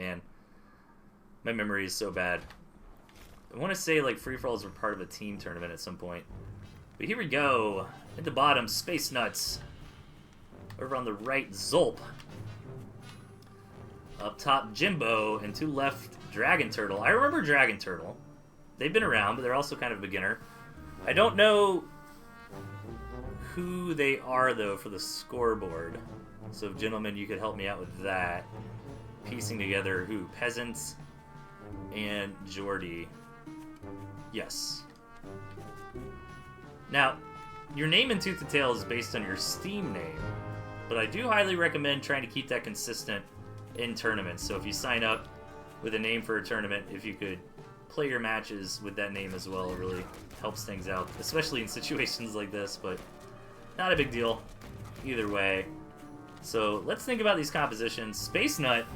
Man, my memory is so bad. I want to say like free-for-alls were part of a team tournament at some point. But here we go. At the bottom, Space Nuts. Over on the right, Zolp. Up top, Jimbo. And to left, Dragon Turtle. I remember Dragon Turtle. They've been around, but they're also kind of a beginner. I don't know who they are, though, for the scoreboard. So, gentlemen, you could help me out with that. Piecing together who? Peasants and Jordy. Yes. Now, your name in Tooth and Tail is based on your Steam name, but I do highly recommend trying to keep that consistent in tournaments. So if you sign up with a name for a tournament, if you could play your matches with that name as well, it really helps things out, especially in situations like this, but not a big deal either way. So let's think about these compositions. Space Nut,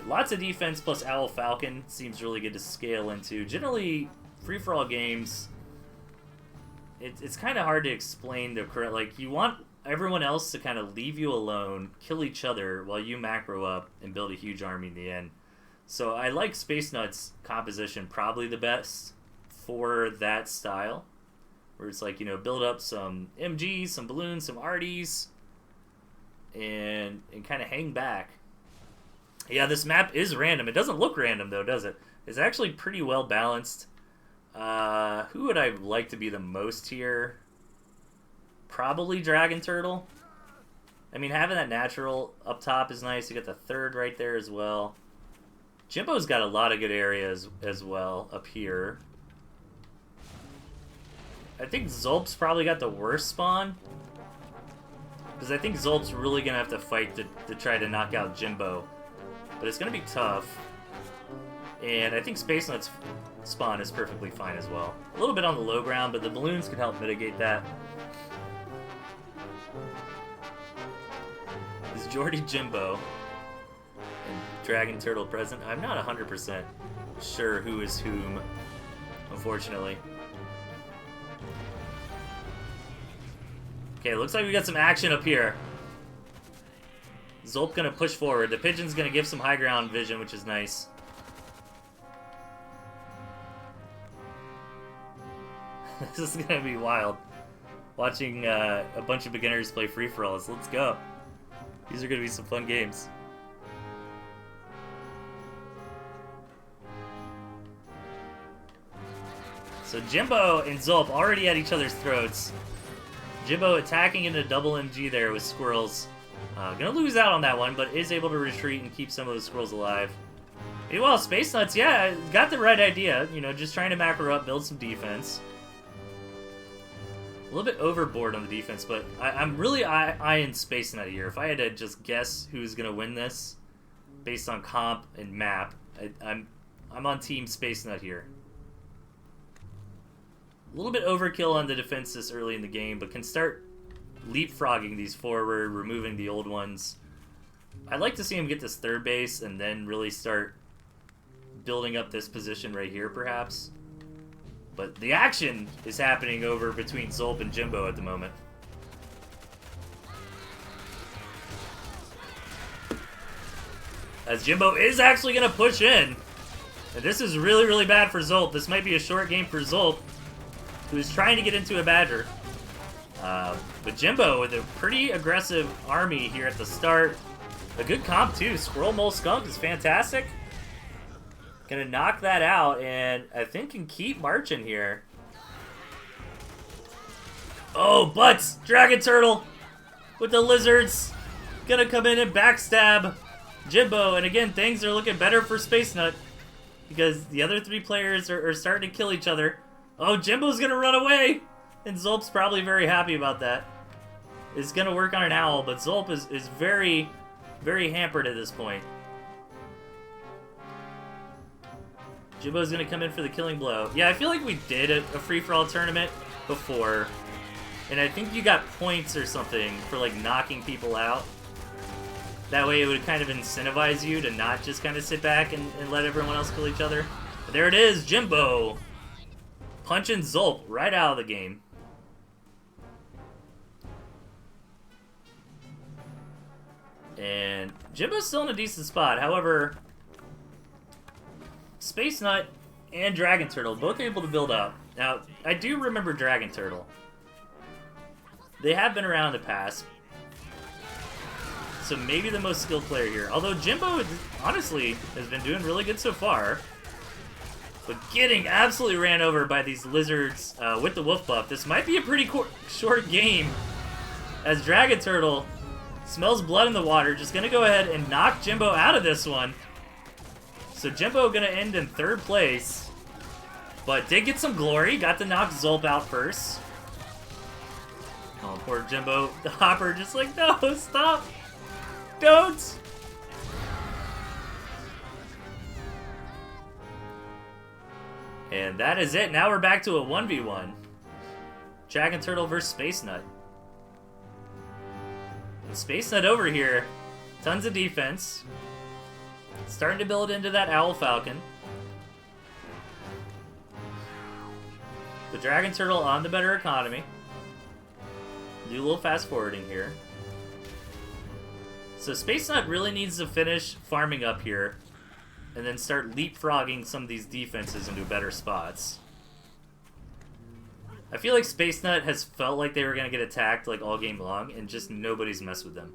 lots of defense plus Owl Falcon seems really good to scale into. Generally, free-for-all games, it's kind of hard to explain the correct, like, you want everyone else to kind of leave you alone, kill each other while you macro up and build a huge army in the end. So I like Space Nut's composition probably the best for that style, where it's like, you know, build up some MGs, some balloons, some arties, and kind of hang back. Yeah, this map is random. It doesn't look random, though, does it? It's actually pretty well balanced. Who would I like to be the most here? Probably Dragon Turtle. I mean, having that natural up top is nice. You got the third right there as well. Jimbo's got a lot of good areas as well up here. I think Zolp's probably got the worst spawn, because I think Zolp's really going to have to fight to try to knock out Jimbo. But it's going to be tough. And I think Space Nut's spawn is perfectly fine as well. A little bit on the low ground, but the balloons can help mitigate that. Is Jordy Jimbo and Dragon Turtle present? I'm not 100% sure who is whom, unfortunately. Okay, looks like we got some action up here. Zolp gonna push forward. The Pigeon's gonna give some high ground vision, which is nice. This is gonna be wild. Watching a bunch of beginners play free-for-alls. Let's go. These are gonna be some fun games. So Jimbo and Zolp already at each other's throats. Jimbo attacking into double MG there with squirrels. Gonna lose out on that one, but is able to retreat and keep some of those squirrels alive. Meanwhile, Space Nuts, yeah, got the right idea. You know, just trying to macro up, build some defense. A little bit overboard on the defense, but I'm really eyeing Space Nut here. If I had to just guess who's gonna win this based on comp and map, I'm on Team Space Nut here. A little bit overkill on the defense this early in the game, but can start leapfrogging these forward, removing the old ones. I'd like to see him get this third base and then really start building up this position right here, perhaps. But the action is happening over between Zolp and Jimbo at the moment. As Jimbo is actually going to push in. And this is really, really bad for Zolp. This might be a short game for Zolp, who's trying to get into a Badger. But Jimbo with a pretty aggressive army here at the start. A good comp, too. Squirrel Mole Skunk is fantastic. Gonna knock that out, and I think can keep marching here. Oh, butts! Dragon Turtle with the lizards. Gonna come in and backstab Jimbo, and again, things are looking better for Space Nut, because the other three players are starting to kill each other. Oh, Jimbo's gonna run away! And Zolp's probably very happy about that. It's gonna work on an owl, but Zolp is very, very hampered at this point. Jimbo's gonna come in for the killing blow. Yeah, I feel like we did a free-for-all tournament before, and I think you got points or something for like knocking people out. That way it would kind of incentivize you to not just kind of sit back and let everyone else kill each other. But there it is, Jimbo punching Zolp right out of the game. And Jimbo's still in a decent spot. However, Space Nut and Dragon Turtle both able to build up. Now, I do remember Dragon Turtle. They have been around in the past. So maybe the most skilled player here. Although Jimbo, honestly, has been doing really good so far. But getting absolutely ran over by these lizards with the wolf buff. This might be a pretty short game. As Dragon Turtle smells blood in the water. Just going to go ahead and knock Jimbo out of this one. So Jimbo going to end in 3rd place. But did get some glory. Got to knock Zulp out first. Oh, poor Jimbo. The Hopper just like, no, stop. Don't. And that is it. Now we're back to a 1v1. Dragon Turtle versus Space Nut. And Space Nut over here, tons of defense. Starting to build into that Owl Falcon. The Dragon Turtle on the better economy. Do a little fast forwarding here. So Space Nut really needs to finish farming up here and then start leapfrogging some of these defenses into better spots. I feel like Space Nut has felt like they were going to get attacked like all game long and just nobody's messed with them.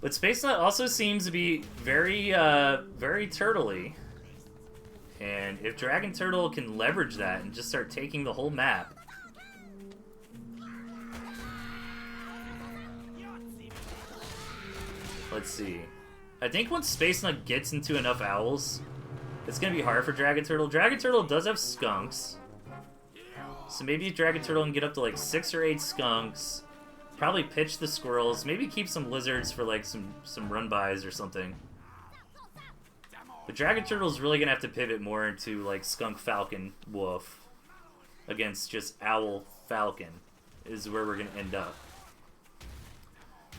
But Space Nut also seems to be very, very turtle-y. And if Dragon Turtle can leverage that and just start taking the whole map. Let's see. I think once Space Nut gets into enough owls, it's going to be hard for Dragon Turtle. Dragon Turtle does have skunks. So maybe Dragon Turtle can get up to like 6 or 8 skunks. Probably pitch the squirrels. Maybe keep some lizards for like some run-bys or something. But Dragon Turtle's really going to have to pivot more into like Skunk Falcon Wolf against just Owl Falcon is where we're going to end up.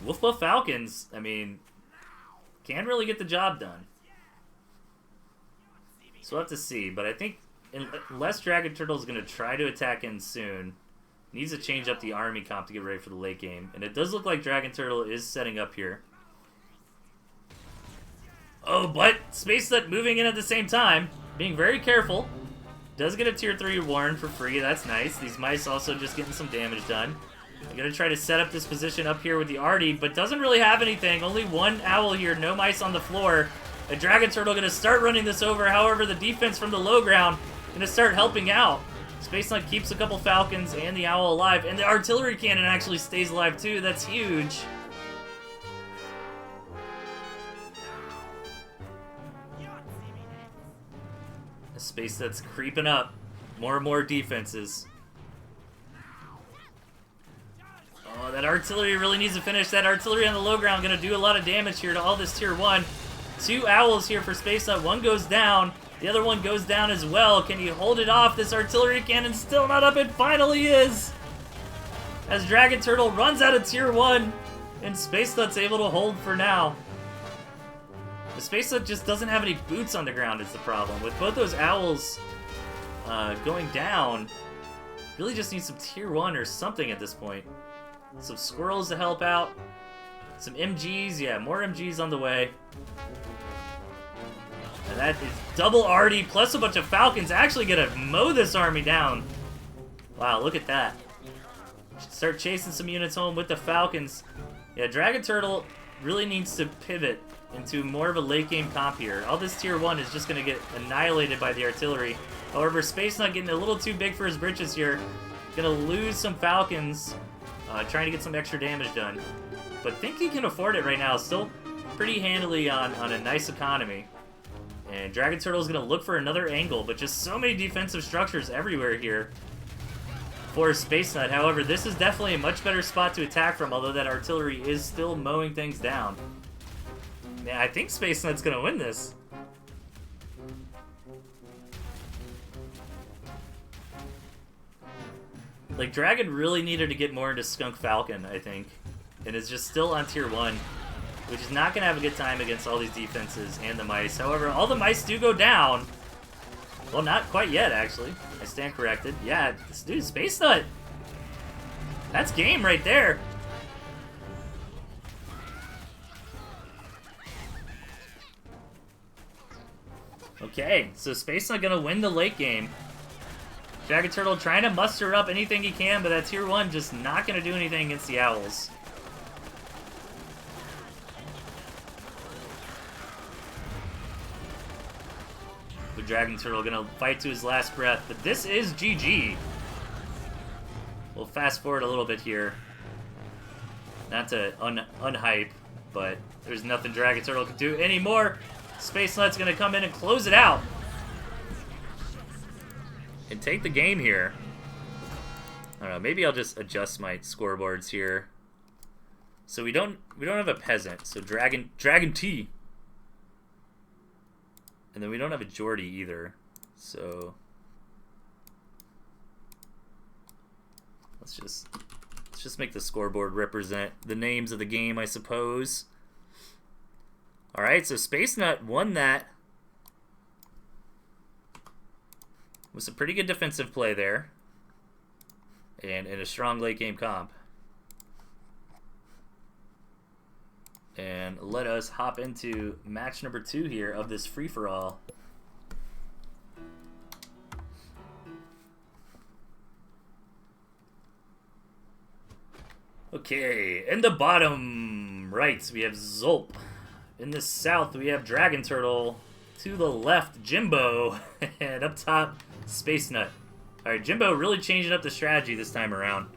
Wolf Buff Falcons, I mean, can really get the job done. So we'll have to see. But I think unless Dragon Turtle's going to try to attack in soon, needs to change up the army comp to get ready for the late game. And it does look like Dragon Turtle is setting up here. Oh, but Space Nut moving in at the same time, being very careful. Does get a tier 3 Warren for free, that's nice. These mice also just getting some damage done. I'm going to try to set up this position up here with the Artie, but doesn't really have anything. Only one owl here, no mice on the floor. A Dragon Turtle going to start running this over, however the defense from the low ground going to start helping out. Space Nut keeps a couple Falcons and the owl alive, and the artillery cannon actually stays alive too, that's huge. A space that's creeping up. More and more defenses. Oh, that artillery really needs to finish. That artillery on the low ground going to do a lot of damage here to all this tier 1. 2 owls here for Space Nut. One goes down. The other one goes down as well. Can he hold it off? This artillery cannon's still not up. It finally is. As Dragon Turtle runs out of tier 1. And Space Nut's able to hold for now. The Space Nut just doesn't have any boots on the ground is the problem. With both those owls going down, really just needs some tier 1 or something at this point. Some squirrels to help out. Some MGs, yeah, more MGs on the way. And that is double Artie plus a bunch of Falcons actually gonna mow this army down. Wow, look at that. Start chasing some units home with the Falcons. Yeah, Dragon Turtle really needs to pivot into more of a late game comp here. All this tier 1 is just going to get annihilated by the artillery. However, Space Nut getting a little too big for his britches here. Going to lose some Falcons, trying to get some extra damage done. But think he can afford it right now. Still pretty handily on a nice economy. And Dragon Turtle is going to look for another angle, but just so many defensive structures everywhere here for Space Nut. However, this is definitely a much better spot to attack from, although that artillery is still mowing things down. Yeah, I think Space Nut's gonna win this. Like, Dragon really needed to get more into Skunk Falcon, I think. And is just still on tier 1, which is not gonna have a good time against all these defenses and the mice. However, all the mice do go down. Well, not quite yet, actually. I stand corrected. Yeah, this dude, Space Nut. That's game right there. Okay, so Space Nut gonna win the late game. Dragon Turtle trying to muster up anything he can, but that tier 1 just not gonna do anything against the Owls. The Dragon Turtle gonna fight to his last breath, but this is GG. We'll fast forward a little bit here. Not to unhype, but there's nothing Dragon Turtle can do anymore. Space Nut's gonna come in and close it out. And take the game here. I don't know, maybe I'll just adjust my scoreboards here. So we don't have a peasant, so Dragon T. And then we don't have a Geordie either. So let's just make the scoreboard represent the names of the game, I suppose. Alright, so Space Nut won that. With some pretty good defensive play there. And a strong late game comp. And let us hop into match number 2 here of this free-for-all. Okay, in the bottom right, we have Zolp. In the south, we have Dragon Turtle. To the left, Jimbo. And up top, Space Nut. Alright, Jimbo really changing up the strategy this time around.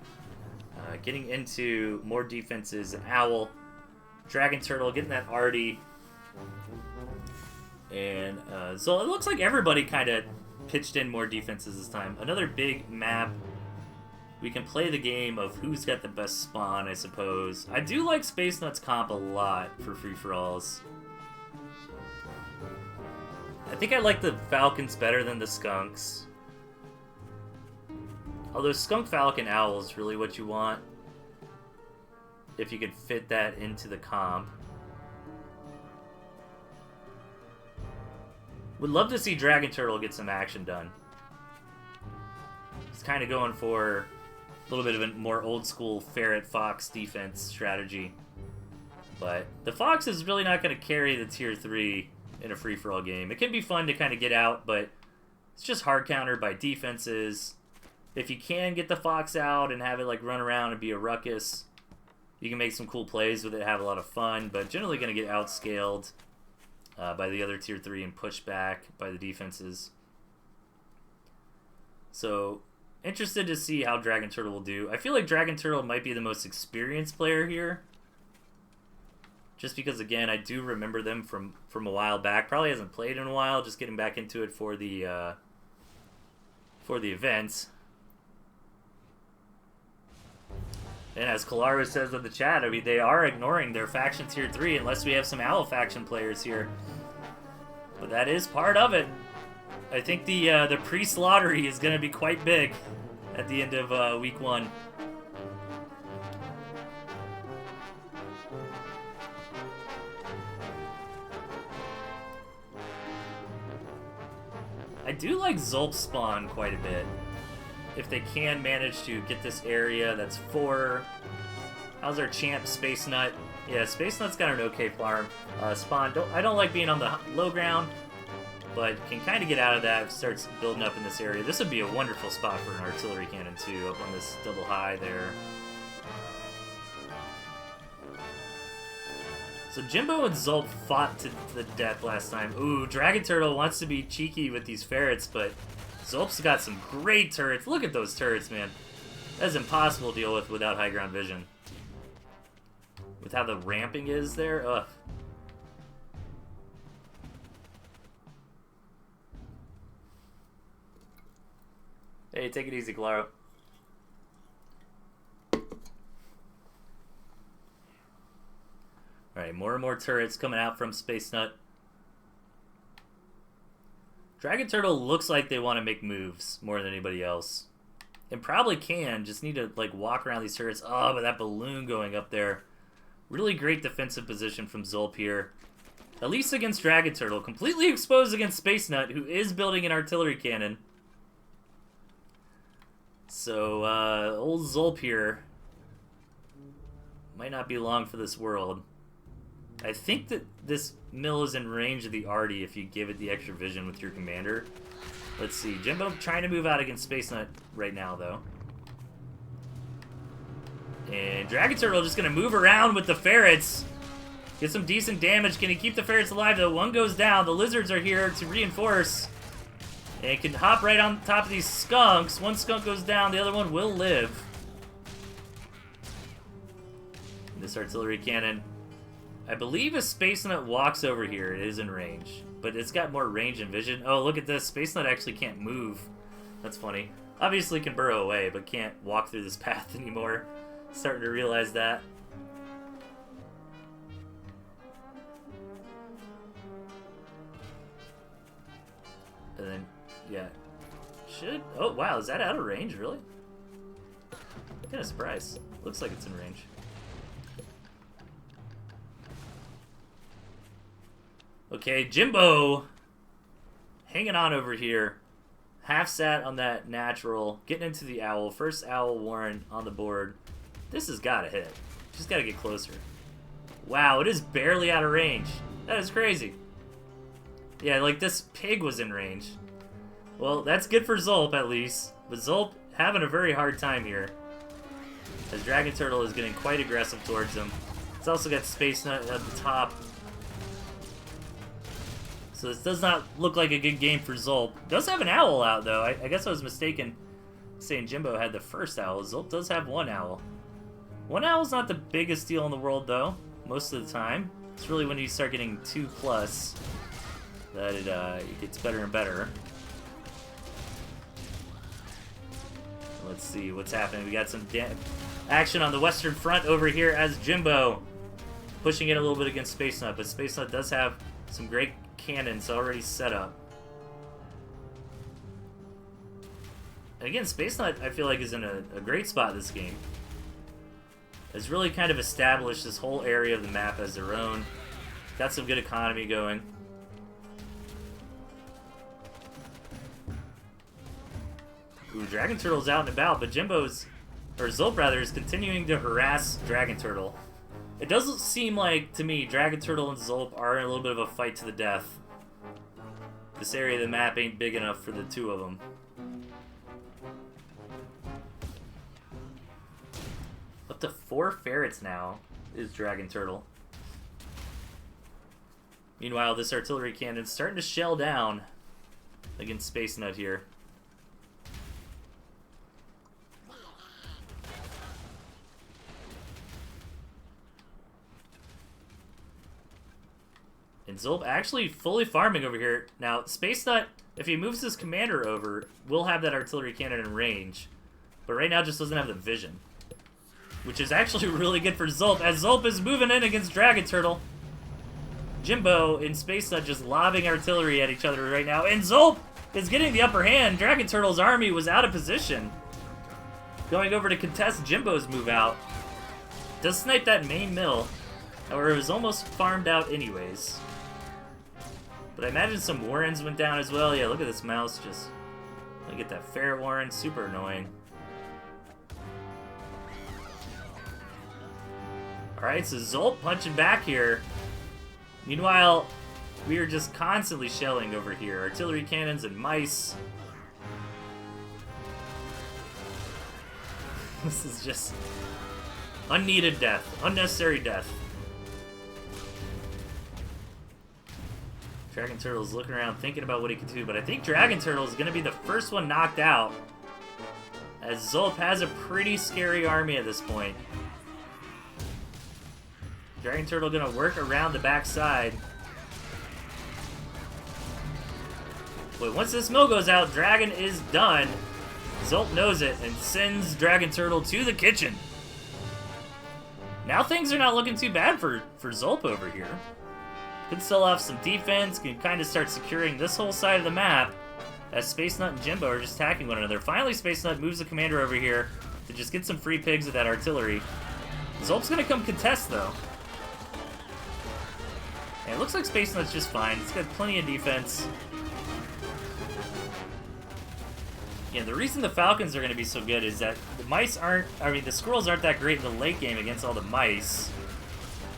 Getting into more defenses. Owl. Dragon Turtle getting that arty. And so it looks like everybody kind of pitched in more defenses this time. Another big map. We can play the game of who's got the best spawn, I suppose. I do like Space Nut's comp a lot for free-for-alls. I think I like the Falcons better than the Skunks. Although Skunk, Falcon, Owl is really what you want. If you could fit that into the comp. Would love to see Dragon Turtle get some action done. He's kind of going for a little bit of a more old school Ferret Fox defense strategy. But the Fox is really not going to carry the tier 3 in a free-for-all game. It can be fun to kind of get out, but it's just hard countered by defenses. If you can get the Fox out and have it like run around and be a ruckus, you can make some cool plays with it, have a lot of fun, but generally going to get outscaled by the other tier 3 and pushed back by the defenses. So, interested to see how Dragon Turtle will do. I feel like Dragon Turtle might be the most experienced player here. Just because, again, I do remember them from a while back. Probably hasn't played in a while, just getting back into it for the events. And as Kalaru says in the chat, I mean, they are ignoring their faction tier 3 unless we have some Owl faction players here. But that is part of it. I think the Priest lottery is going to be quite big at the end of week 1. I do like Zolp spawn quite a bit. If they can manage to get this area, that's 4. How's our champ, Space Nut? Yeah, Space Nut's got an okay farm. Spawn, I don't like being on the low ground, but can kind of get out of that if it starts building up in this area. This would be a wonderful spot for an artillery cannon, too, up on this double high there. So Jimbo and Zolp fought to the death last time. Ooh, Dragon Turtle wants to be cheeky with these ferrets, but Zolp's got some great turrets. Look at those turrets, man. That's impossible to deal with without high ground vision. With how the ramping is there, ugh. Hey, take it easy, Claro. Alright, more and more turrets coming out from Space Nut. Dragon Turtle looks like they want to make moves more than anybody else. And probably can, just need to like walk around these turrets. Oh, but that balloon going up there. Really great defensive position from Zolp here. At least against Dragon Turtle. Completely exposed against Space Nut, who is building an artillery cannon. So, old Zulp here might not be long for this world. I think that this mill is in range of the Artie if you give it the extra vision with your commander. Let's see. Jimbo trying to move out against Space Nut right now, though. And Dragon Turtle just going to move around with the ferrets. Get some decent damage. Can he keep the ferrets alive, though? One goes down. The lizards are here to reinforce. And can hop right on top of these skunks. One skunk goes down. The other one will live. This artillery cannon. I believe if Space Nut walks over here, it is in range. But it's got more range and vision. Oh, look at this. Space Nut actually can't move. That's funny. Obviously can burrow away, but can't walk through this path anymore. Starting to realize that. And then, yeah. Oh, wow. Is that out of range, really? Kind of surprised. Looks like it's in range. Okay, Jimbo hanging on over here. Half sat on that natural. Getting into the owl. First owl Warren on the board. This has got to hit. Just got to get closer. Wow, it is barely out of range. That is crazy. Yeah, like this pig was in range. Well, that's good for Zulp at least. But Zulp having a very hard time here. As Dragon Turtle is getting quite aggressive towards him. It's also got Space Nut at the top. So this does not look like a good game for Zulp. Does have an owl out, though. I guess I was mistaken saying Jimbo had the first owl. Zulp does have one owl. One owl's not the biggest deal in the world, though, most of the time. It's really when you start getting 2+ that it gets better and better. Let's see what's happening. We got some action on the Western Front over here as Jimbo pushing it a little bit against Space Nut, but Space Nut does have some great cannons already set up. And again, Space Nut, I feel like, is in a great spot this game. Has really kind of established this whole area of the map as their own. Got some good economy going. Ooh, Dragon Turtle's out and about, but Zulp rather, is continuing to harass Dragon Turtle. It doesn't seem like, to me, Dragon Turtle and Zulp are in a little bit of a fight to the death. This area of the map ain't big enough for the two of them. Up to 4 ferrets now is Dragon Turtle. Meanwhile, this artillery cannon's starting to shell down against Space Nut here. And Zulp actually fully farming over here. Now, Space Nut, if he moves his commander over, will have that artillery cannon in range. But right now just doesn't have the vision. Which is actually really good for Zulp, as Zulp is moving in against Dragon Turtle. Jimbo and Space Nut just lobbing artillery at each other right now. And Zulp is getting the upper hand. Dragon Turtle's army was out of position. Going over to contest Jimbo's move out. Does snipe that main mill. However, it was almost farmed out anyways. But I imagine some Warrens went down as well. Yeah, look at this mouse. Just look at that ferret Warren. Super annoying. Alright, so Zulp punching back here. Meanwhile, we are just constantly shelling over here. Artillery cannons and mice. This is just unneeded death. Unnecessary death. Dragon Turtle's looking around thinking about what he can do, but I think Dragon Turtle is going to be the first one knocked out. As Zulp has a pretty scary army at this point. Dragon Turtle going to work around the backside. But once this mill goes out, Dragon is done. Zulp knows it and sends Dragon Turtle to the kitchen. Now things are not looking too bad for Zulp over here. Could sell off some defense, can kind of start securing this whole side of the map as Space Nut and Jimbo are just attacking one another. Finally, Space Nut moves the commander over here to just get some free pigs with that artillery. Zulp's going to come contest, though. And it looks like Space Nut's just fine. It's got plenty of defense. Yeah, the reason the Falcons are going to be so good is that the mice aren't... I mean, the squirrels aren't that great in the late game against all the mice.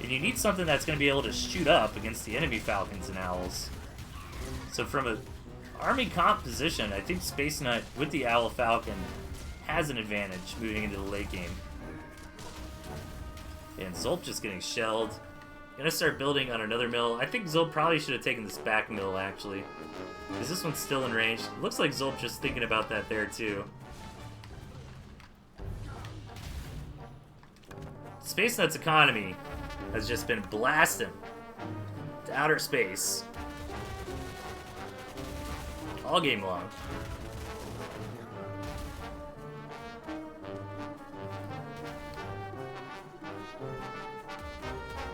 And you need something that's going to be able to shoot up against the enemy Falcons and Owls. So from an army comp position, I think Space Nut with the Owl Falcon has an advantage moving into the late game. And Zolp just getting shelled. Gonna start building on another mill. I think Zolp probably should have taken this back mill, actually. Because this one's still in range. Looks like Zolp just thinking about that there, too. Space Nut's economy has just been blasting to outer space all game long.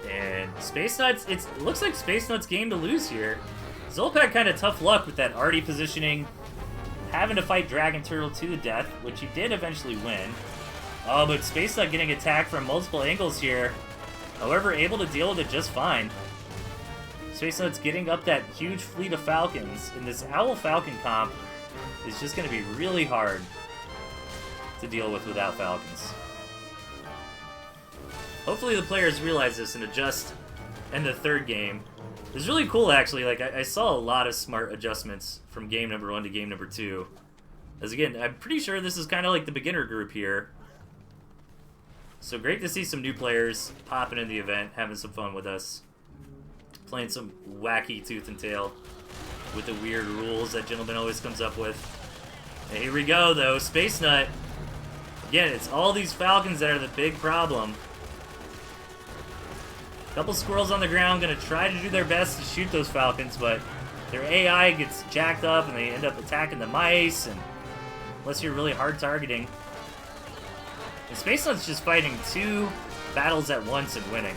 And Space Nuts, it looks like Space Nuts' game to lose here. Zolp had kind of tough luck with that arty positioning, having to fight Dragon Turtle to the death, which he did eventually win. Oh, but Space Nut getting attacked from multiple angles here. However, able to deal with it just fine. Space Nut's getting up that huge fleet of Falcons, and this Owl Falcon comp is just going to be really hard to deal with without Falcons. Hopefully the players realize this and adjust in the third game. It was really cool, actually. Like, I saw a lot of smart adjustments from game number 1 to game number 2. As again, I'm pretty sure this is kind of like the beginner group here. So great to see some new players popping in the event, having some fun with us. Playing some wacky Tooth and Tail with the weird rules that Gentleman always comes up with. And here we go, though. Space Nut. Again, it's all these Falcons that are the big problem. Couple squirrels on the ground gonna try to do their best to shoot those Falcons, but their AI gets jacked up and they end up attacking the mice, and unless you're really hard targeting. And Space Nut's just fighting 2 battles at once and winning.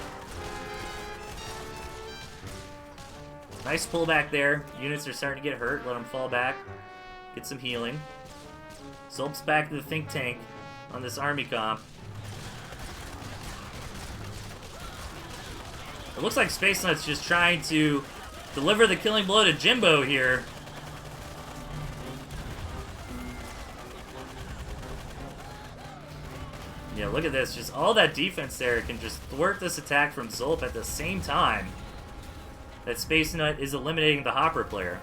Nice pullback there. Units are starting to get hurt. Let them fall back. Get some healing. Zolp's back to the think tank on this army comp. It looks like Space Nut's just trying to deliver the killing blow to Jimbo here. Yeah, look at this. Just all that defense there can just thwart this attack from Zolp at the same time that Space Nut is eliminating the Hopper player.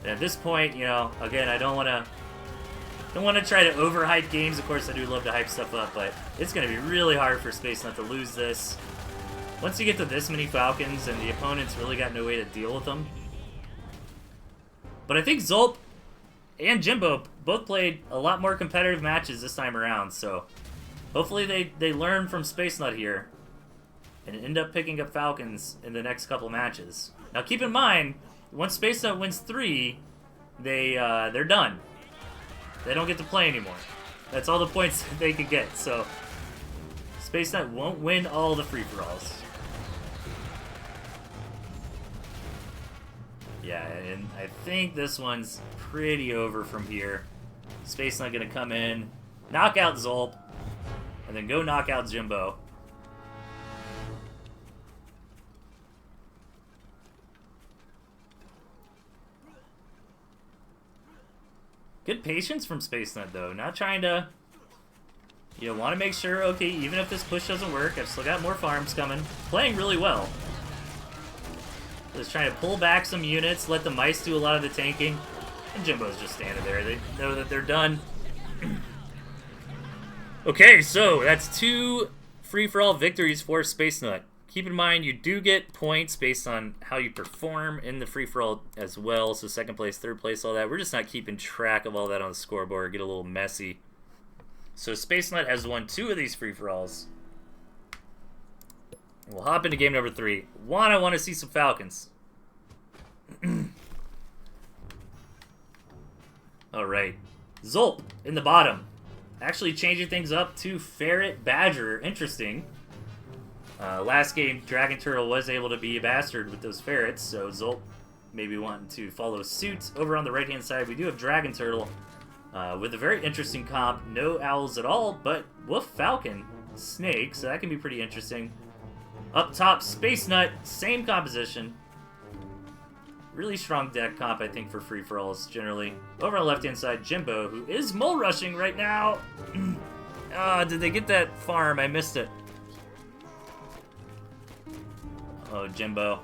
And at this point, you know, again, I don't want to try to overhype games. Of course, I do love to hype stuff up, but it's going to be really hard for Space Nut to lose this. Once you get to this many Falcons and the opponent's really got no way to deal with them. But I think Zolp and Jimbo both played a lot more competitive matches this time around, so hopefully they learn from Space Nut here and end up picking up Falcons in the next couple matches. Now keep in mind, once Space Nut wins 3, they're done. They don't get to play anymore. That's all the points that they could get, so Space Nut won't win all the free-for-alls. Yeah, and I think this one's pretty over from here. Space Nut gonna come in, knock out Zolp, and then go knock out Jimbo. Good patience from Space Nut, though. Not trying to... You want to make sure, okay, even if this push doesn't work, I've still got more farms coming. Playing really well. Just trying to pull back some units, let the mice do a lot of the tanking. And Jimbo's just standing there. They know that they're done. Okay, so that's 2 free-for-all victories for Space Nut. Keep in mind, you do get points based on how you perform in the free-for-all as well. So second place, third place, all that. We're just not keeping track of all that on the scoreboard. Get a little messy. So Space Nut has won 2 of these free-for-alls. We'll hop into game number 3. I want to see some Falcons. Alright. Zolp in the bottom. Actually changing things up to Ferret Badger. Interesting. Last game, Dragon Turtle was able to be a bastard with those ferrets, so Zolp maybe wanting to follow suit. Over on the right-hand side, we do have Dragon Turtle With a very interesting comp. No owls at all, but wolf, falcon, snake, so that can be pretty interesting. Up top, Space Nut, same composition. Really strong deck comp, I think, for free-for-alls, generally. Over on the left-hand side, Jimbo, who is mole rushing right now. Did they get that farm? I missed it. Oh, Jimbo.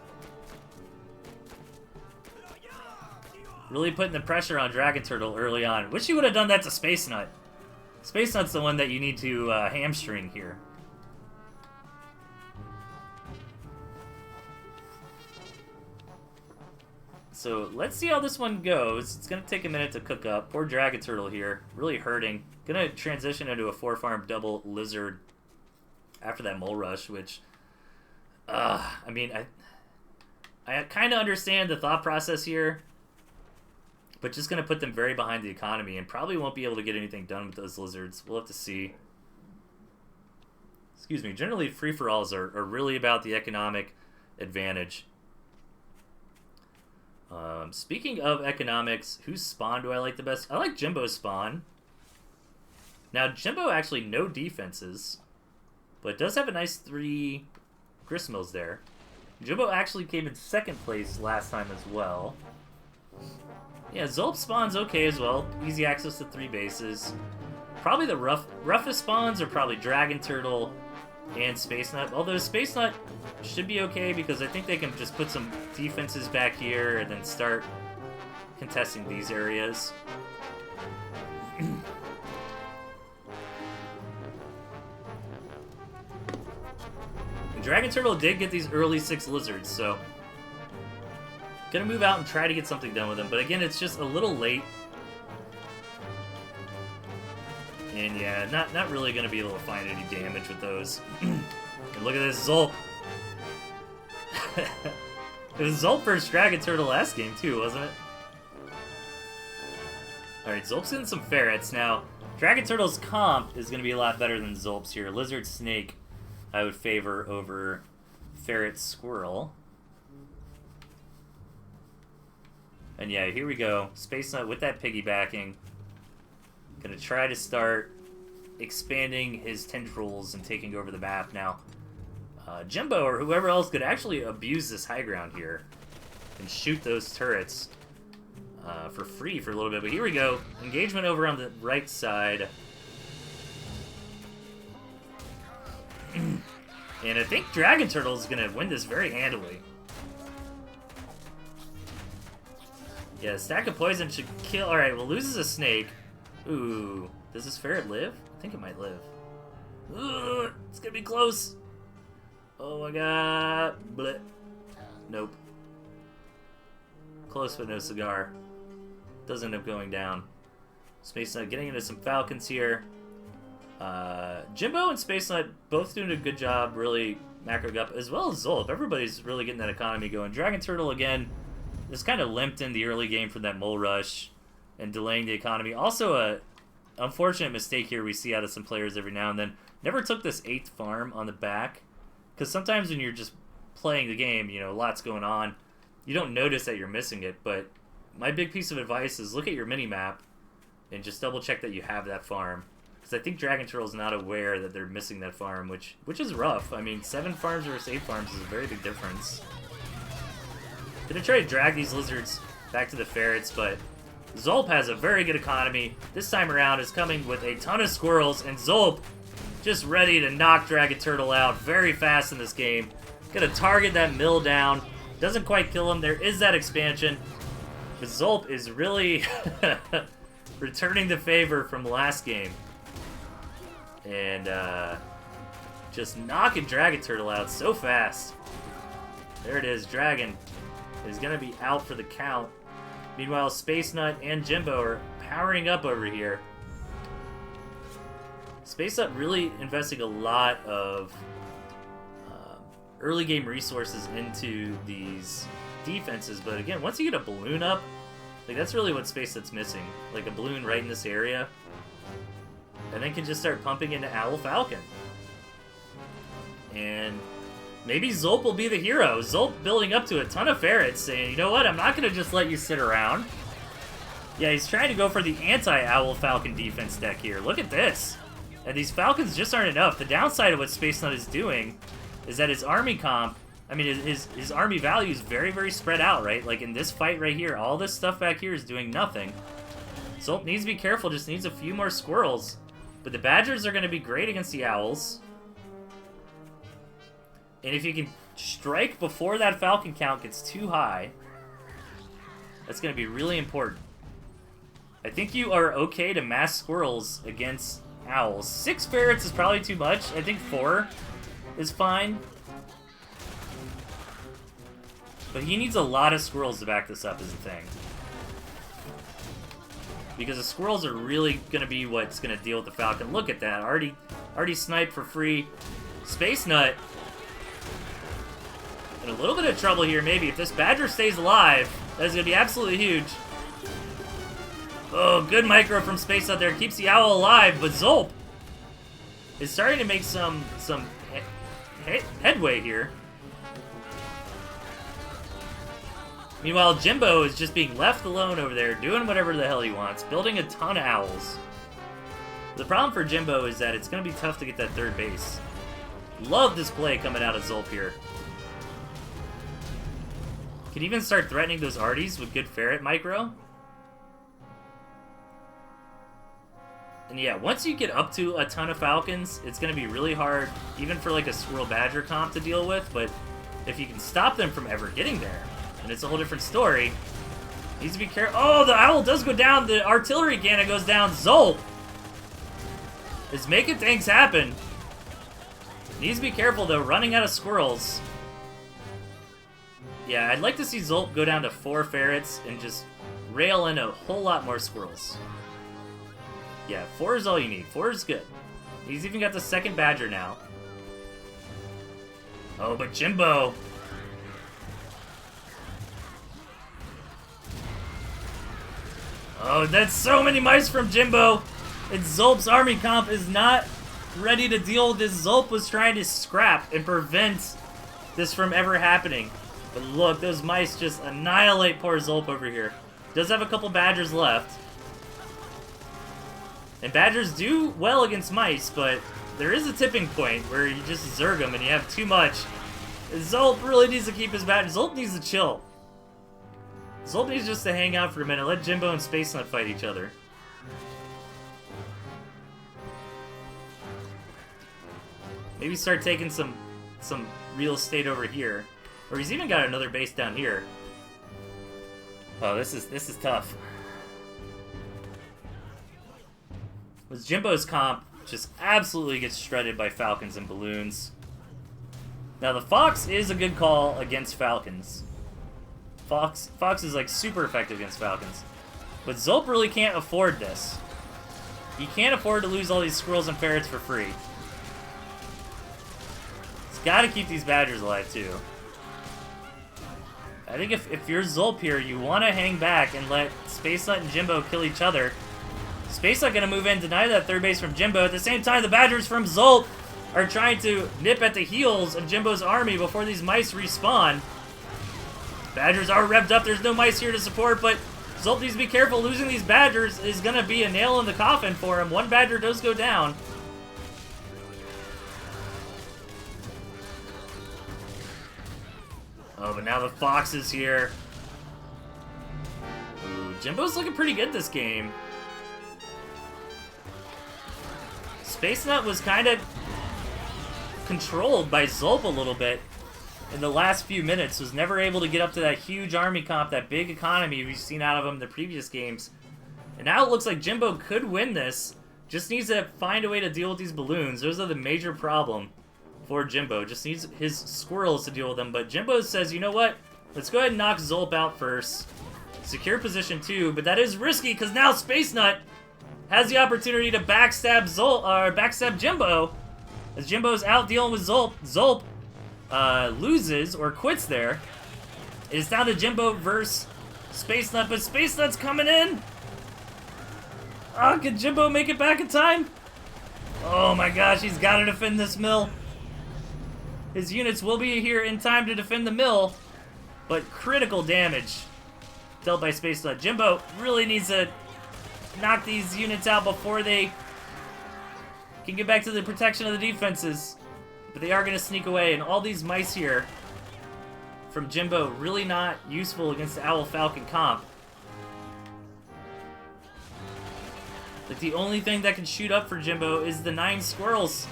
Really putting the pressure on Dragon Turtle early on. Wish you would have done that to Space Nut. Space Nut's the one that you need to hamstring here. So let's see how this one goes. It's going to take a minute to cook up. Poor Dragon Turtle here. Really hurting. Going to transition into a 4-farm double lizard after that mole rush, which... I mean, I kind of understand the thought process here, but just going to put them very behind the economy and probably won't be able to get anything done with those lizards. We'll have to see. Excuse me. Generally, free-for-alls are really about the economic advantage. Speaking of economics, whose spawn do I like the best? I like Jimbo's spawn. Now, Jimbo actually no defenses, but does have a nice 3 gristmills there. Jimbo actually came in 2nd place last time as well. Yeah, Zulp spawn's okay as well. Easy access to 3 bases. Probably the roughest spawns are probably Dragon Turtle and Space Nut. Although Space Nut should be okay because I think they can just put some defenses back here and then start contesting these areas. Dragon Turtle did get these early 6 lizards, so gonna move out and try to get something done with them. But again, it's just a little late. And yeah, not really gonna be able to find any damage with those. And look at this Zulp. It was Zulp versus Dragon Turtle last game too, wasn't it? Alright, Zulp's getting some ferrets. Now, Dragon Turtle's comp is gonna be a lot better than Zulp's here. Lizard Snake I would favor over Ferret Squirrel. And yeah, here we go. Space Nut with that piggybacking. Gonna try to start expanding his tendrils and taking over the map. Now, Jimbo or whoever else could actually abuse this high ground here and shoot those turrets for free for a little bit. But here we go. Engagement over on the right side. And I think Dragon Turtle is going to win this very handily. Yeah, stack of poison should kill. Alright, well, loses a snake. Ooh. Does this ferret live? I think it might live. Ooh, it's going to be close. Oh my god. Bleh. Nope. Close but no cigar. Does end up going down. Space Nut getting into some falcons here. Jimbo and Space Nut both doing a good job, really macroing up, as well as Zulp. Everybody's really getting that economy going. Dragon Turtle, again, is kind of limped in the early game from that mole rush and delaying the economy. Also, a unfortunate mistake here we see out of some players every now and then. Never took this 8th farm on the back, because sometimes when you're just playing the game, you know, lots going on, you don't notice that you're missing it. But my big piece of advice is look at your mini-map and just double-check that you have that farm. Because I think Dragon Turtle's not aware that they're missing that farm, which is rough. I mean, 7 farms versus 8 farms is a very big difference. Gonna try to drag these lizards back to the ferrets, but Zulp has a very good economy. This time around is coming with a ton of squirrels, and Zulp just ready to knock Dragon Turtle out very fast in this game. Gonna target that mill down. Doesn't quite kill him. There is that expansion. But Zulp is really returning the favor from last game. And just knocking Dragon Turtle out so fast. There it is. Dragon is going to be out for the count. Meanwhile, Space Nut and Jimbo are powering up over here. Space Nut really investing a lot of early game resources into these defenses. But again, once you get a balloon up, like that's really what Space Nut's missing. Like a balloon right in this area. And then can just start pumping into Owl Falcon. And maybe Zulp will be the hero. Zulp building up to a ton of ferrets, saying, you know what, I'm not going to just let you sit around. Yeah, he's trying to go for the anti-Owl Falcon defense deck here. Look at this. And these Falcons just aren't enough. The downside of what Space Nut is doing is that his army comp, I mean, his army value is very, very spread out, right? Like in this fight right here, all this stuff back here is doing nothing. Zolp needs to be careful, just needs a few more squirrels. But the Badgers are going to be great against the Owls. And if you can strike before that Falcon count gets too high, that's going to be really important. I think you are okay to mass squirrels against Owls. 6 ferrets is probably too much. I think 4 is fine. But he needs a lot of squirrels to back this up is the thing. Because the squirrels are really going to be what's going to deal with the Falcon. Look at that. Already sniped for free. Space Nut in a little bit of trouble here, maybe. If this Badger stays alive, that is going to be absolutely huge. Oh, good micro from Space Nut there. Keeps the Owl alive, but Zolp is starting to make some headway here. Meanwhile, Jimbo is just being left alone over there, doing whatever the hell he wants, building a ton of owls. The problem for Jimbo is that it's going to be tough to get that third base. Love this play coming out of Zolp here. Can even start threatening those Arties with good ferret micro. And yeah, once you get up to a ton of Falcons, it's going to be really hard, even for like a Squirrel Badger comp to deal with, but if you can stop them from ever getting there, and it's a whole different story. Needs to be careful. Oh, the Owl does go down. The artillery cannon goes down. Zolp is making things happen. Needs to be careful, though. Running out of squirrels. Yeah, I'd like to see Zolp go down to 4 ferrets and just rail in a whole lot more squirrels. Yeah, 4 is all you need. 4 is good. He's even got the second Badger now. Oh, but Jimbo... Oh, that's so many mice from Jimbo! And Zolp's army comp is not ready to deal with this. Zolp was trying to scrap and prevent this from ever happening. But look, those mice just annihilate poor Zolp over here. Does have a couple Badgers left. And Badgers do well against mice, but there is a tipping point where you just zerg them and you have too much. And Zolp really needs to keep his Badger. Zolp needs to chill. Zolp needs just to hang out for a minute. Let Jimbo and Space Nut fight each other. Maybe start taking some real estate over here. Or he's even got another base down here. Oh, this is tough. With Jimbo's comp just absolutely gets shredded by Falcons and Balloons. Now the Fox is a good call against Falcons. Fox is like super effective against Falcons. But Zolp really can't afford this. He can't afford to lose all these squirrels and ferrets for free. He's got to keep these Badgers alive too. I think if you're Zolp here, you want to hang back and let Space Nut and Jimbo kill each other. Space Nut gonna move in, deny that third base from Jimbo. At the same time, the Badgers from Zolp are trying to nip at the heels of Jimbo's army before these mice respawn. Badgers are revved up. There's no mice here to support, but Zolp needs to be careful. Losing these Badgers is going to be a nail in the coffin for him. One Badger does go down. Oh, but now the Fox is here. Ooh, Jimbo's looking pretty good this game. Space Nut was kind of controlled by Zolp a little bit in the last few minutes, was never able to get up to that huge army comp, that big economy we've seen out of him in the previous games. And now it looks like Jimbo could win this, just needs to find a way to deal with these balloons. Those are the major problem for Jimbo, just needs his squirrels to deal with them. But Jimbo says, you know what, let's go ahead and knock Zolp out first. Secure position 2, but that is risky because now Space Nut has the opportunity to backstab backstab Jimbo. As Jimbo's out dealing with Zolp, Zolp loses or quits there. It is down to Jimbo versus Space Nut, but Space Nut's coming in. Oh, can Jimbo make it back in time? Oh my gosh, he's got to defend this mill. His units will be here in time to defend the mill, but critical damage. dealt by Space Nut. Jimbo really needs to knock these units out before they can get back to the protection of the defenses. But they are going to sneak away, and all these mice here from Jimbo really not useful against the Owl Falcon comp. Like, the only thing that can shoot up for Jimbo is the 9 squirrels.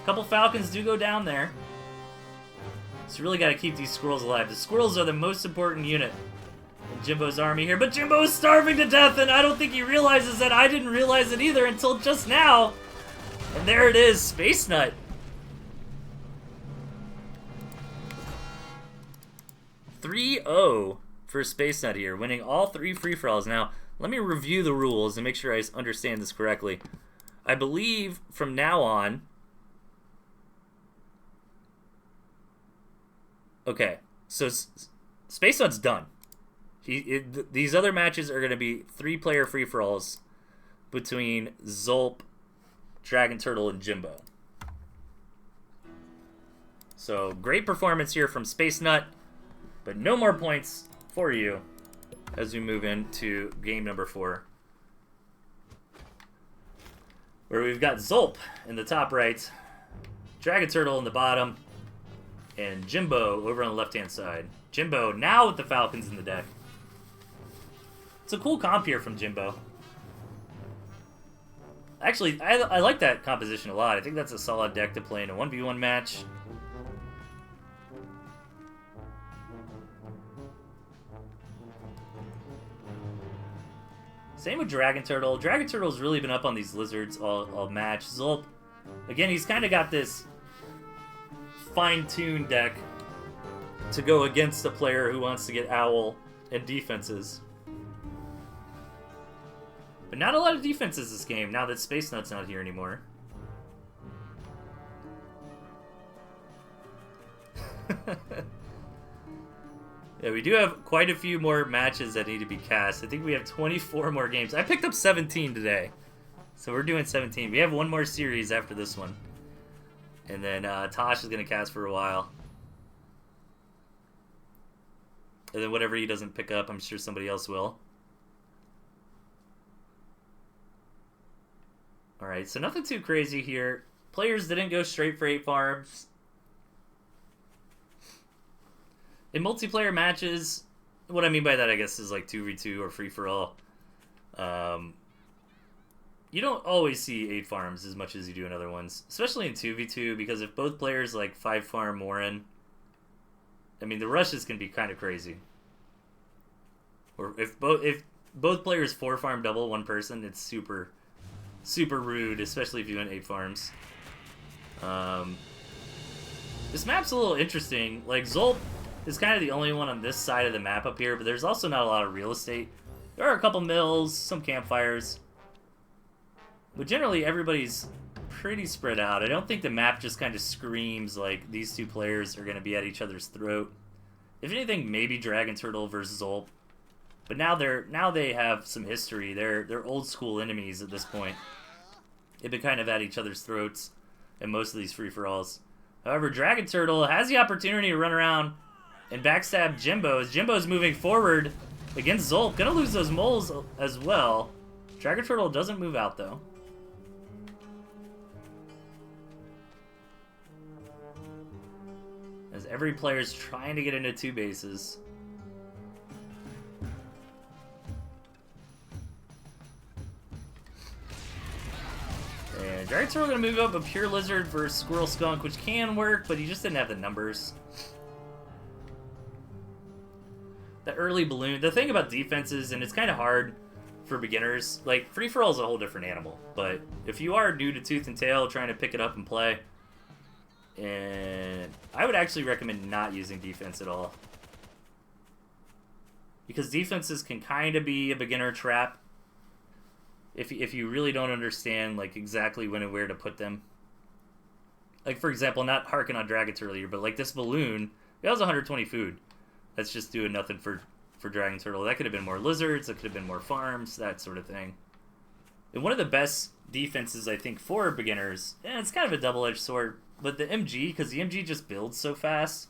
A couple falcons do go down there. So really got to keep these squirrels alive. The squirrels are the most important unit in Jimbo's army here. But Jimbo is starving to death, and I don't think he realizes that. I didn't realize it either until just now. And there it is, Space Nut. 3-0 for Space Nut here, winning all 3 free-for-alls. Now, let me review the rules and make sure I understand this correctly. I believe from now on... Okay, so Space Nut's done. These other matches are going to be 3-player free-for-alls between Zulp, Dragon Turtle, and Jimbo. So, great performance here from Space Nut, but no more points for you as we move into game number 4, where we've got Zulp in the top right, Dragon Turtle in the bottom, and Jimbo over on the left-hand side. Jimbo now with the Falcons in the deck. It's a cool comp here from Jimbo. Actually, I like that composition a lot. I think that's a solid deck to play in a 1v1 match. Same with Dragon Turtle. Dragon Turtle's really been up on these lizards all match. Zulp, again, he's kind of got this fine-tuned deck to go against a player who wants to get Owl and defenses. But not a lot of defenses this game, now that Space Nut's not here anymore. Yeah, we do have quite a few more matches that need to be cast. I think we have 24 more games. I picked up 17 today, so we're doing 17. We have one more series after this one. And then Tosh is going to cast for a while. And then whatever he doesn't pick up, I'm sure somebody else will. Alright, so nothing too crazy here. Players didn't go straight for 8 farms. In multiplayer matches, what I mean by that, I guess, is like 2v2 or free-for-all. You don't always see 8 farms as much as you do in other ones, especially in 2v2, because if both players like 5-farm Warren, I mean, the rushes can be kind of crazy. Or if both players 4-farm double one person, it's super rude, especially if you win 8 farms. This map's a little interesting. Like, Zulp is kind of the only one on this side of the map up here, but there's also not a lot of real estate. There are a couple mills, some campfires. But generally, everybody's pretty spread out. I don't think the map just kind of screams like these two players are going to be at each other's throat. If anything, maybe Dragon Turtle versus Zulp. But now they have some history. They're old school enemies at this point. They've been kind of at each other's throats in most of these free-for-alls. However, Dragon Turtle has the opportunity to run around and backstab Jimbo as Jimbo's moving forward against Zulp. Gonna lose those moles as well. Dragon Turtle doesn't move out though. As every player's trying to get into 2 bases. And Dragon Turtle gonna move up a Pure Lizard versus Squirrel Skunk, which can work, but he just didn't have the numbers. The early balloon. The thing about defenses, and it's kind of hard for beginners, like, free-for-all is a whole different animal, but if you are new to Tooth and Tail trying to pick it up and play, and I would actually recommend not using defense at all. Because defenses can kind of be a beginner trap if you really don't understand like exactly when and where to put them. Like, for example, not harking on Dragon Turtle here, but like this balloon, it has 120 food. That's just doing nothing for Dragon Turtle. That could have been more lizards, that could have been more farms, that sort of thing. And one of the best defenses, I think, for beginners, and it's kind of a double-edged sword, but the MG, because the MG just builds so fast.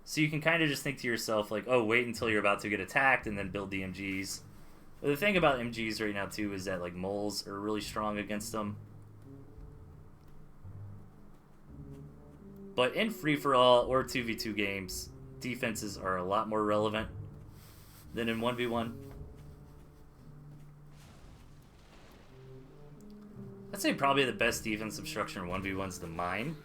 So you can kind of just think to yourself, like, oh, wait until you're about to get attacked and then build the MGs. But the thing about MGs right now, too, is that, like, moles are really strong against them. But in free-for-all or 2v2 games, defenses are a lot more relevant than in 1v1. I'd say probably the best defensive structure in 1v1 is the mine.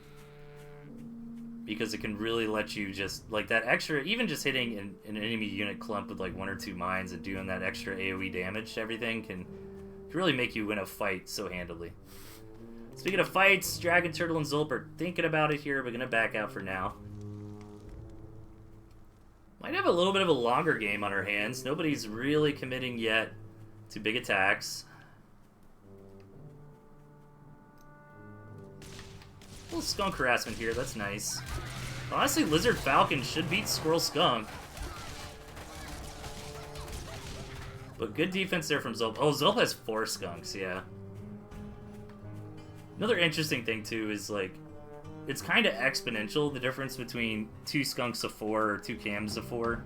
Because it can really let you just, like, that extra, even just hitting an enemy unit clump with, like, 1 or 2 mines and doing that extra AoE damage to everything can really make you win a fight so handily. Speaking of fights, Dragon Turtle and Zulp are thinking about it here. We're going to back out for now. Might have a little bit of a longer game on our hands. Nobody's really committing yet to big attacks. A little skunk harassment here, that's nice. Honestly, Lizard Falcon should beat Squirrel Skunk. But good defense there from Zulp. Oh, Zulp has 4 skunks, yeah. Another interesting thing, too, is, like, it's kind of exponential, the difference between 2 skunks of 4 or 2 cams of 4.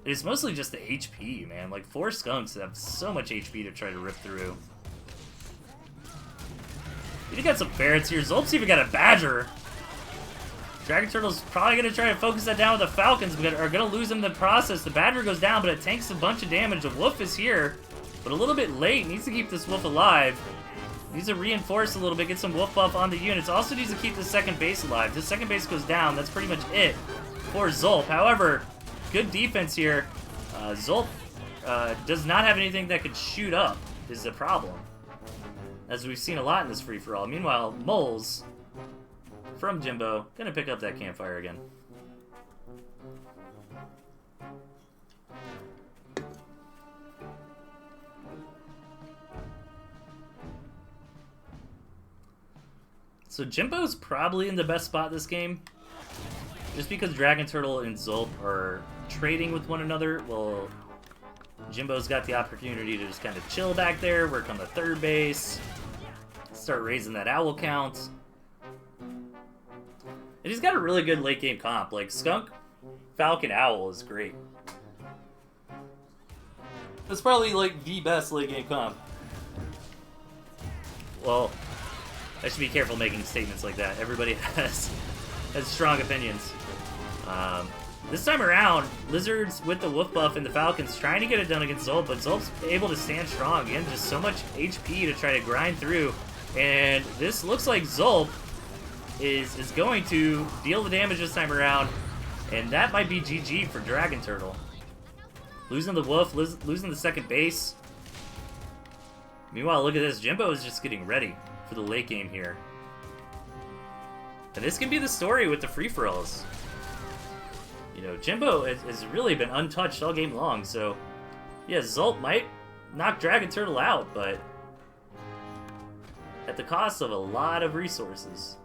It's mostly just the HP, man. Like, 4 skunks have so much HP to try to rip through. You got some ferrets here. Zulp's even got a badger. Dragon Turtle's probably going to try to focus that down with the Falcons, but are going to lose them in the process. The badger goes down, but it tanks a bunch of damage. The wolf is here, but a little bit late. Needs to keep this wolf alive. Needs to reinforce a little bit, get some wolf buff on the units. Also needs to keep the second base alive. This second base goes down. That's pretty much it for Zulp. However, good defense here. Zulp does not have anything that could shoot up, is the problem, as we've seen a lot in this free-for-all. Meanwhile, Moles from Jimbo gonna pick up that campfire again. So Jimbo's probably in the best spot this game, just because Dragon Turtle and Zulp are trading with one another. Well, Jimbo's got the opportunity to just kind of chill back there, work on the third base, start raising that owl count. And he's got a really good late game comp. Like, Skunk, Falcon, Owl is great. That's probably, like, the best late game comp. Well, I should be careful making statements like that. Everybody has strong opinions. This time around, Lizards with the wolf buff and the Falcons trying to get it done against Zulp, but Zulp's able to stand strong. Again, just so much HP to try to grind through. And this looks like Zulp is going to deal the damage this time around, and that might be GG for Dragon Turtle. Losing the wolf, losing the second base. Meanwhile, look at this. Jimbo is just getting ready for the late game here. And this can be the story with the free-for-alls. You know, Jimbo has really been untouched all game long, so yeah, Zulp might knock Dragon Turtle out, but at the cost of a lot of resources.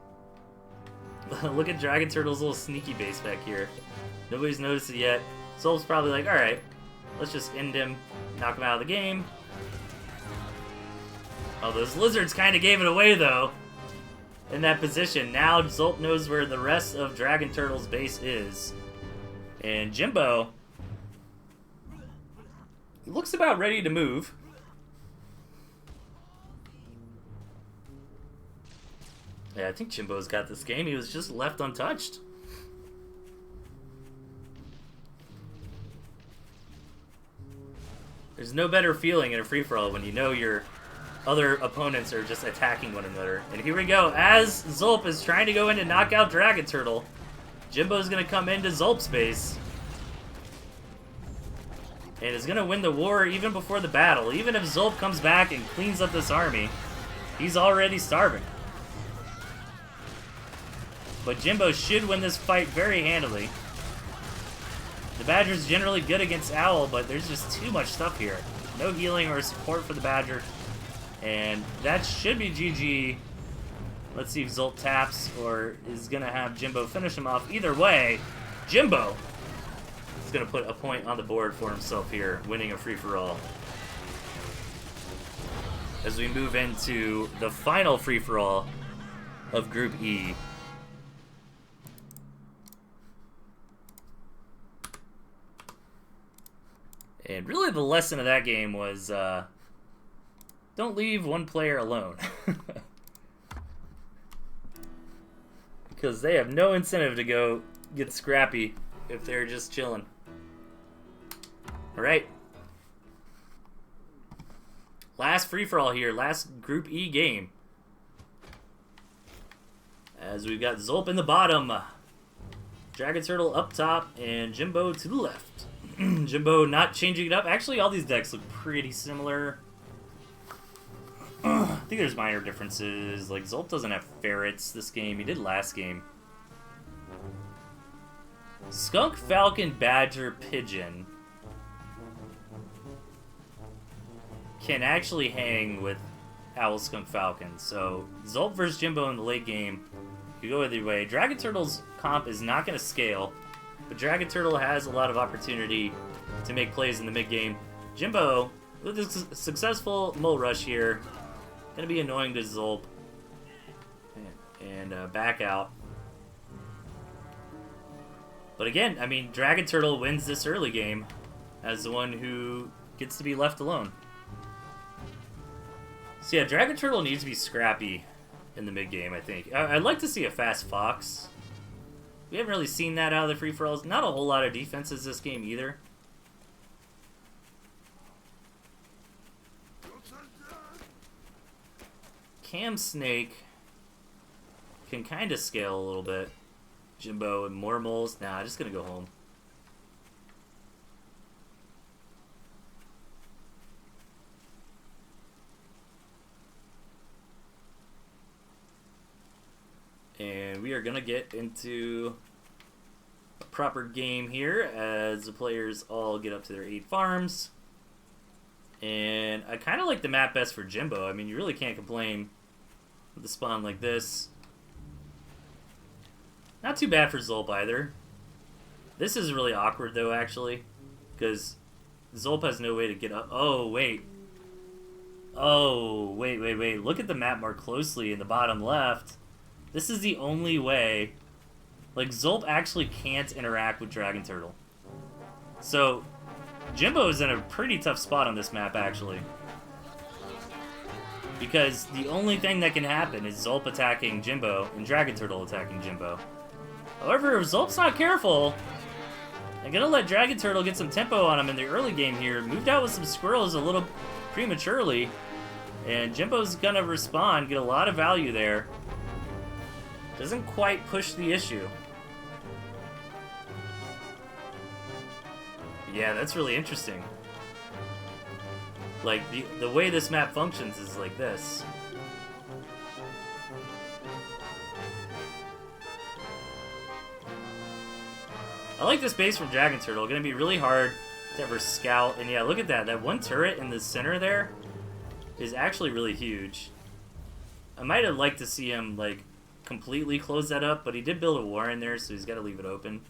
Look at Dragon Turtle's little sneaky base back here. Nobody's noticed it yet. Zulp's probably like, alright, let's just end him, knock him out of the game. Oh, those lizards kind of gave it away, though, in that position. Now Zulp knows where the rest of Dragon Turtle's base is. And Jimbo, he looks about ready to move. Yeah, I think Jimbo's got this game. He was just left untouched. There's no better feeling in a free-for-all when you know your other opponents are just attacking one another. And here we go. As Zulp is trying to go in to knock out Dragon Turtle, Jimbo's going to come into Zulp's base and is going to win the war even before the battle. Even if Zulp comes back and cleans up this army, he's already starving. But Jimbo should win this fight very handily. The Badger's generally good against Owl, but there's just too much stuff here. No healing or support for the Badger. And that should be GG. Let's see if Zulp taps or is going to have Jimbo finish him off. Either way, Jimbo is going to put a point on the board for himself here, winning a free-for-all. As we move into the final free-for-all of Group E. And really the lesson of that game was don't leave one player alone. Because they have no incentive to go get scrappy if they're just chilling. Alright. Last free-for-all here. Last Group E game. As we've got Zulp in the bottom. Dragon Turtle up top. And Jimbo to the left. Jimbo not changing it up. Actually, all these decks look pretty similar. I think there's minor differences. Like, Zulp doesn't have ferrets this game. He did last game. Skunk, Falcon, Badger, Pigeon can actually hang with Owl, Skunk, Falcon. So, Zulp versus Jimbo in the late game. You go either way. Dragon Turtle's comp is not going to scale, but Dragon Turtle has a lot of opportunity to make plays in the mid-game. Jimbo, with a successful Mole Rush here, going to be annoying to Zulp. And back out. But again, I mean, Dragon Turtle wins this early game as the one who gets to be left alone. So yeah, Dragon Turtle needs to be scrappy in the mid-game, I think. I'd like to see a fast Fox. We haven't really seen that out of the free-for-alls. Not a whole lot of defenses this game either. Cam Snake can kind of scale a little bit. Jimbo and more moles. Nah, I'm just going to go home. And we are going to get into a proper game here as the players all get up to their 8 farms. And I kind of like the map best for Jimbo. I mean, you really can't complain with a spawn like this. Not too bad for Zulp either. This is really awkward though, actually, because Zulp has no way to get up. Oh, wait. Oh, wait. Look at the map more closely in the bottom left. This is the only way. Like, Zulp actually can't interact with Dragon Turtle. So, Jimbo is in a pretty tough spot on this map, actually. Because the only thing that can happen is Zulp attacking Jimbo and Dragon Turtle attacking Jimbo. However, if Zulp's not careful, I'm gonna let Dragon Turtle get some tempo on him in the early game here. Moved out with some squirrels a little prematurely. And Jimbo's gonna respond, get a lot of value there. Doesn't quite push the issue. Yeah, that's really interesting. Like, the way this map functions is like this. I like this base from Dragon Turtle. Gonna be really hard to ever scout. And yeah, look at that. That one turret in the center there is actually really huge. I might have liked to see him, like, completely close that up, but he did build a war in there, so he's got to leave it open.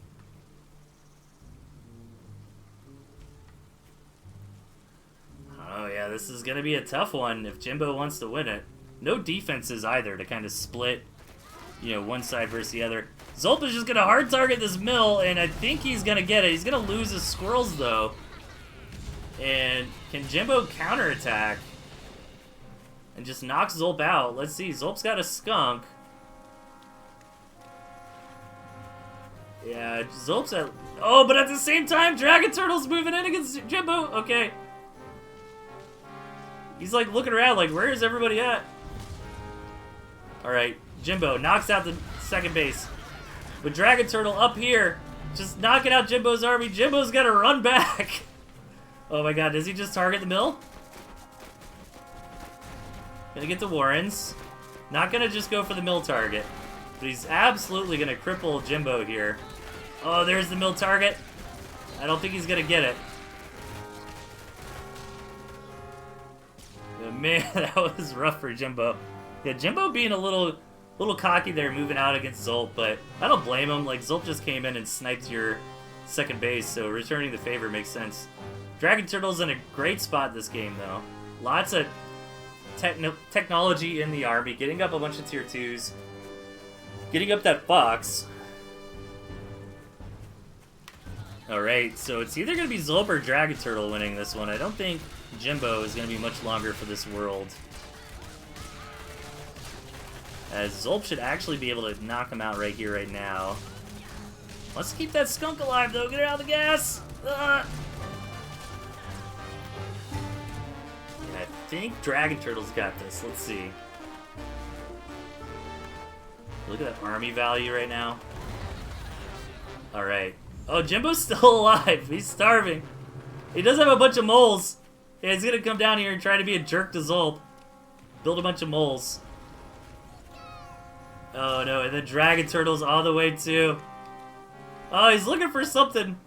Oh yeah, this is going to be a tough one if Jimbo wants to win it. No defenses either to kind of split, you know, one side versus the other. Zulp is just going to hard target this mill, and I think he's going to get it. He's going to lose his squirrels, though. And can Jimbo counterattack and just knock Zulp out? Let's see. Zulp's got a skunk. Yeah, Zulp's at... Oh, but at the same time, Dragon Turtle's moving in against Jimbo. Okay. He's, like, looking around like, where is everybody at? Alright, Jimbo knocks out the second base. With Dragon Turtle up here, just knocking out Jimbo's army. Jimbo's got to run back. Oh my god, does he just target the mill? Gonna get the Warrens. Not gonna just go for the mill target. But he's absolutely gonna cripple Jimbo here. Oh, there's the mill target. I don't think he's gonna get it. But man, that was rough for Jimbo. Yeah, Jimbo being a little cocky there, moving out against Zulp, but I don't blame him. Like, Zulp just came in and sniped your second base, so returning the favor makes sense. Dragon Turtle's in a great spot this game, though. Lots of technology in the army, getting up a bunch of tier 2s, getting up that Fox. Alright, so it's either going to be Zulp or Dragon Turtle winning this one. I don't think Jimbo is going to be much longer for this world. As Zulp should actually be able to knock him out right here, right now. Let's keep that skunk alive, though. Get it out of the gas! Yeah, I think Dragon Turtle's got this. Let's see. Look at that army value right now. Alright. Oh, Jimbo's still alive. He's starving. He does have a bunch of moles. Yeah, he's gonna come down here and try to be a jerk to Zulp. Build a bunch of moles. Oh no, and the Dragon Turtle's all the way too. Oh, he's looking for something.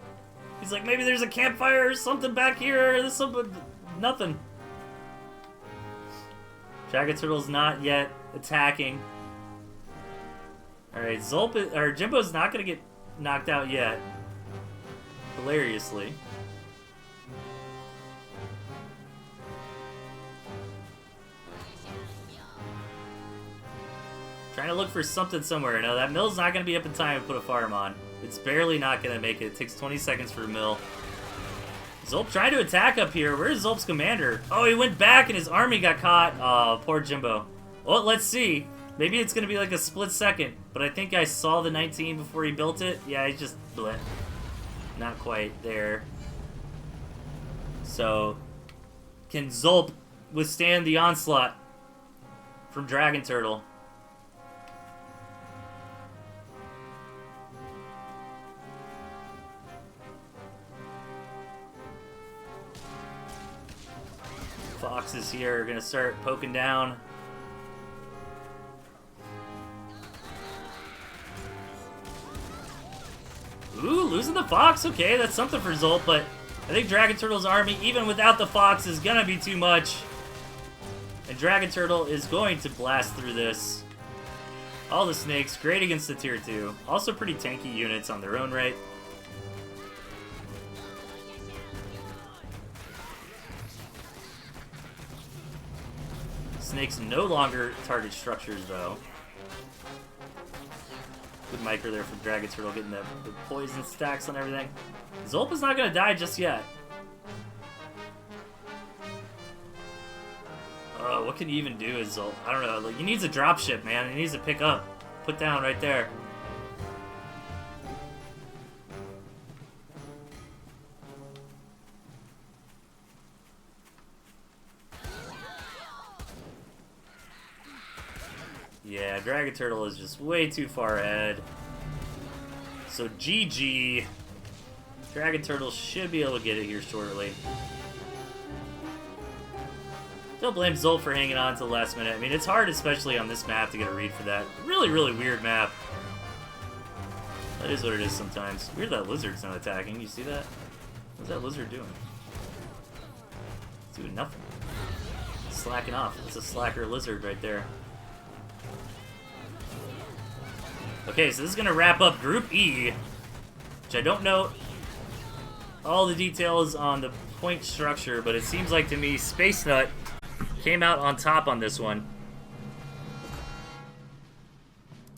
He's like, maybe there's a campfire or something back here. There's something. Nothing. Dragon Turtle's not yet attacking. Alright, Jimbo's not gonna get knocked out yet. Hilariously. Trying to look for something somewhere. No, that mill's not going to be up in time to put a farm on. It's barely not going to make it. It takes 20 seconds for a mill. Zulp trying to attack up here. Where's Zulp's commander? Oh, he went back and his army got caught. Oh, poor Jimbo. Well, let's see. Maybe it's going to be like a split second. But I think I saw the 19 before he built it. Yeah, he's just bleh. Not quite there. So, can Zulp withstand the onslaught from Dragon Turtle? Foxes here are gonna start poking down. Ooh, losing the fox. Okay, that's something for Zulp, but I think Dragon Turtle's army, even without the fox, is gonna be too much. And Dragon Turtle is going to blast through this. All the snakes, great against the tier 2. Also pretty tanky units on their own right. Snakes no longer target structures, though. Good micro there from Dragon Turtle, getting the poison stacks on everything. Zulp is not going to die just yet. Oh, what can you even do with Zulp? I don't know. Like, he needs a dropship, man. He needs to pick up. Put down right there. Yeah, Dragon Turtle is just way too far ahead. So GG. Dragon Turtle should be able to get it here shortly. Don't blame Zulp for hanging on to the last minute. I mean, it's hard, especially on this map, to get a read for that. Really, really weird map. That is what it is sometimes. Weird that lizard's not attacking. You see that? What's that lizard doing? It's doing nothing. It's slacking off. It's a slacker lizard right there. Okay, so this is going to wrap up Group E, which I don't know all the details on the point structure, but it seems like to me Space Nut came out on top on this one.